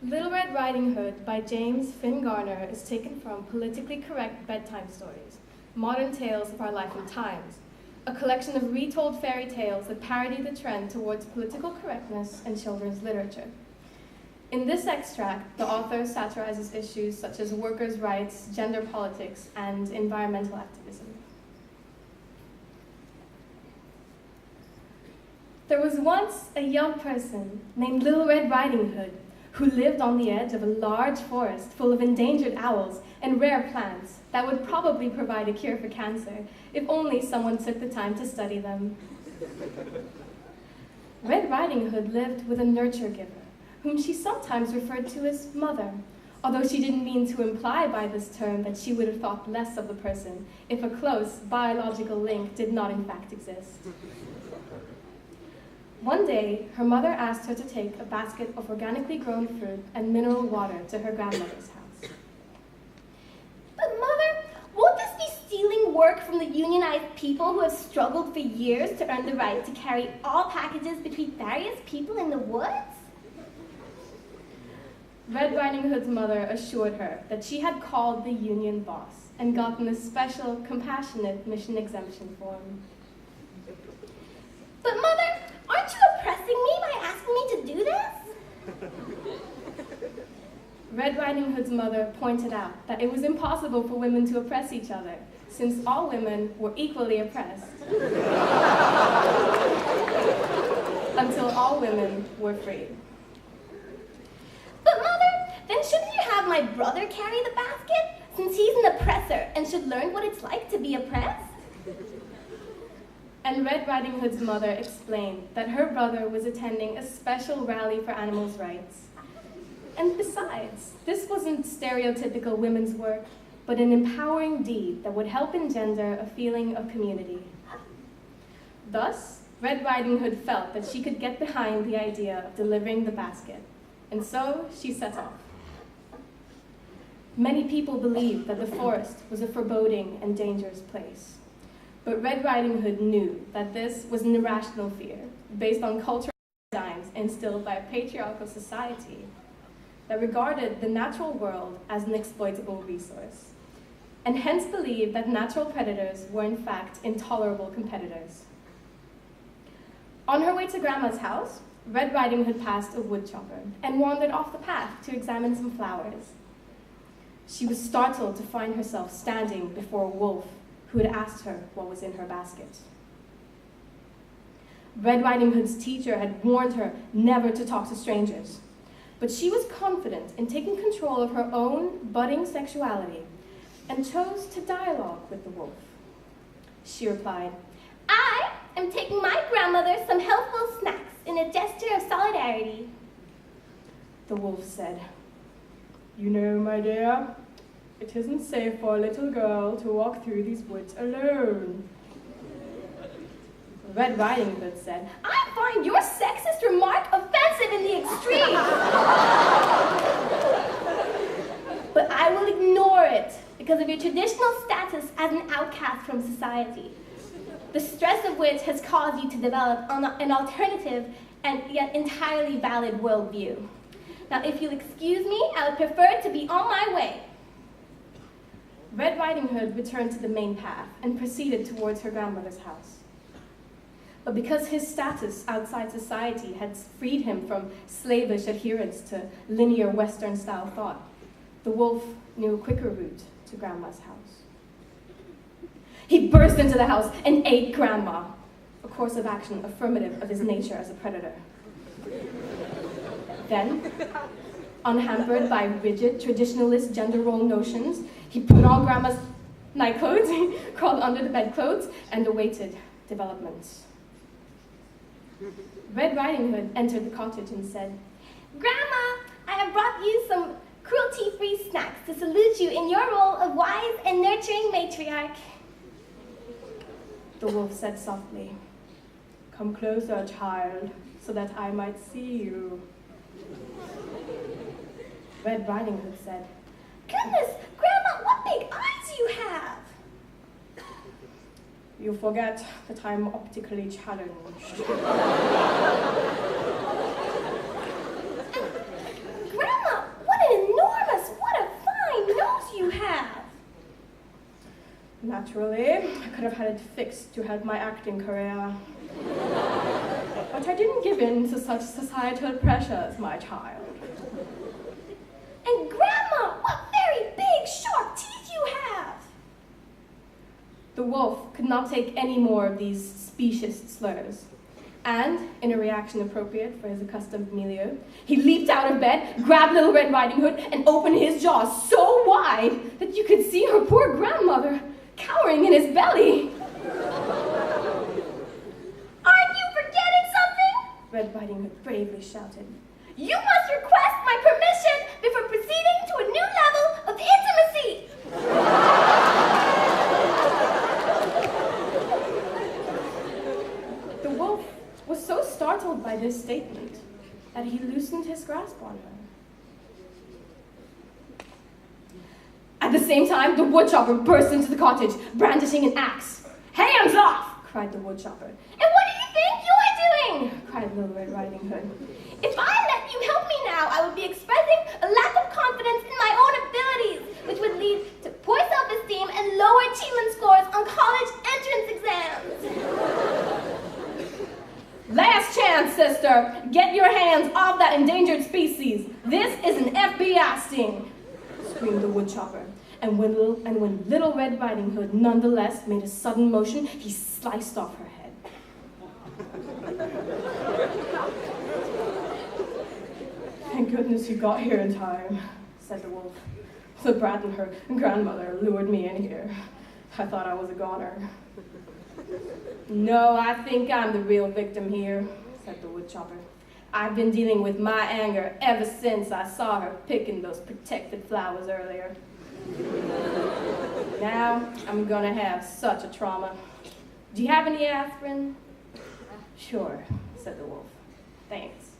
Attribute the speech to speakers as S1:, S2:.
S1: Little Red Riding Hood by James Finn Garner is taken from Politically Correct Bedtime Stories, Modern Tales of Our Life and Times, a collection of retold fairy tales that parody the trend towards political correctness in children's literature. In this extract, the author satirizes issues such as workers' rights, gender politics, and environmental activism. There was once a young person named Little Red Riding Hood who lived on the edge of a large forest full of endangered owls and rare plants that would probably provide a cure for cancer if only someone took the time to study them. Red Riding Hood lived with a nurture giver, whom she sometimes referred to as Mother, although she didn't mean to imply by this term that she would have thought less of the person if a close biological link did not in fact exist. One day, her mother asked her to take a basket of organically grown fruit and mineral water to her grandmother's house.
S2: But Mother, won't this be stealing work from the unionized people who have struggled for years to earn the right to carry all packages between various people in the woods?
S1: Red Riding Hood's mother assured her that she had called the union boss and gotten a special, compassionate mission exemption form.
S2: But Mother, aren't you oppressing me by asking me to do this?
S1: Red Riding Hood's mother pointed out that it was impossible for women to oppress each other, since all women were equally oppressed. Until all women were free.
S2: But Mother, then shouldn't you have my brother carry the basket, since he's an oppressor and should learn what it's like to be oppressed?
S1: And Red Riding Hood's mother explained that her brother was attending a special rally for animals' rights. And besides, this wasn't stereotypical women's work, but an empowering deed that would help engender a feeling of community. Thus, Red Riding Hood felt that she could get behind the idea of delivering the basket, and so she set off. Many people believed that the forest was a foreboding and dangerous place. But Red Riding Hood knew that this was an irrational fear, based on cultural paradigms instilled by a patriarchal society that regarded the natural world as an exploitable resource, and hence believed that natural predators were in fact intolerable competitors. On her way to Grandma's house, Red Riding Hood passed a woodchopper and wandered off the path to examine some flowers. She was startled to find herself standing before a wolf who had asked her what was in her basket. Red Riding Hood's teacher had warned her never to talk to strangers, but she was confident in taking control of her own budding sexuality and chose to dialogue with the wolf. She replied,
S2: I am taking my grandmother some healthful snacks in a gesture of solidarity.
S1: The wolf said, "You know, my dear, it isn't safe for a little girl to walk through these woods alone." Red Riding Hood said,
S2: I find your sexist remark offensive in the extreme. But I will ignore it because of your traditional status as an outcast from society, the stress of which has caused you to develop an alternative and yet entirely valid worldview. Now, if you'll excuse me, I would prefer to be on my way.
S1: Red Riding Hood returned to the main path and proceeded towards her grandmother's house. But because his status outside society had freed him from slavish adherence to linear Western-style thought, the wolf knew a quicker route to Grandma's house. He burst into the house and ate Grandma, a course of action affirmative of his nature as a predator. Then, unhampered by rigid traditionalist gender role notions, he put on Grandma's night clothes, crawled under the bedclothes, and awaited developments. Red Riding Hood entered the cottage and said,
S2: Grandma, I have brought you some cruelty-free snacks to salute you in your role of wise and nurturing matriarch.
S1: The wolf said softly, "Come closer, child, so that I might see you." Red Riding Hood said,
S2: Goodness, Grandma, what big eyes you have!
S1: "You forget that I'm optically challenged." Naturally, I could have had it fixed to help my acting career. But I didn't give in to such societal pressures, my child.
S2: And Grandma, what very big, sharp teeth you have!
S1: The wolf could not take any more of these specious slurs. And, in a reaction appropriate for his accustomed milieu, he leaped out of bed, grabbed Little Red Riding Hood, and opened his jaws so wide that you could see her poor grandmother cowering in his belly.
S2: Aren't you forgetting something?
S1: Red Riding Hood bravely shouted.
S2: You must request my permission before proceeding to a new level of intimacy.
S1: The wolf was so startled by this statement that he loosened his grasp on her. At the same time, the woodchopper burst into the cottage, brandishing an axe. "Hands off!" cried the woodchopper.
S2: And what do you think you're doing?
S1: Cried Little Red Riding Hood.
S2: If I let you help me now, I would be expressing a lack of confidence in my own abilities, which would lead to poor self-esteem and lower achievement scores on college entrance exams.
S1: "Last chance, sister! Get your hands off that endangered species! This is an FBI sting!" screamed the woodchopper. And when Little Red Riding Hood nonetheless made a sudden motion, he sliced off her head. "Thank goodness you got here in time," said the wolf. "The brat and her grandmother lured me in here. I thought I was a goner." "No, I think I'm the real victim here," said the woodchopper. "I've been dealing with my anger ever since I saw her picking those protected flowers earlier. Now I'm gonna have such a trauma. Do you have any aspirin?" "Sure," said the wolf. "Thanks."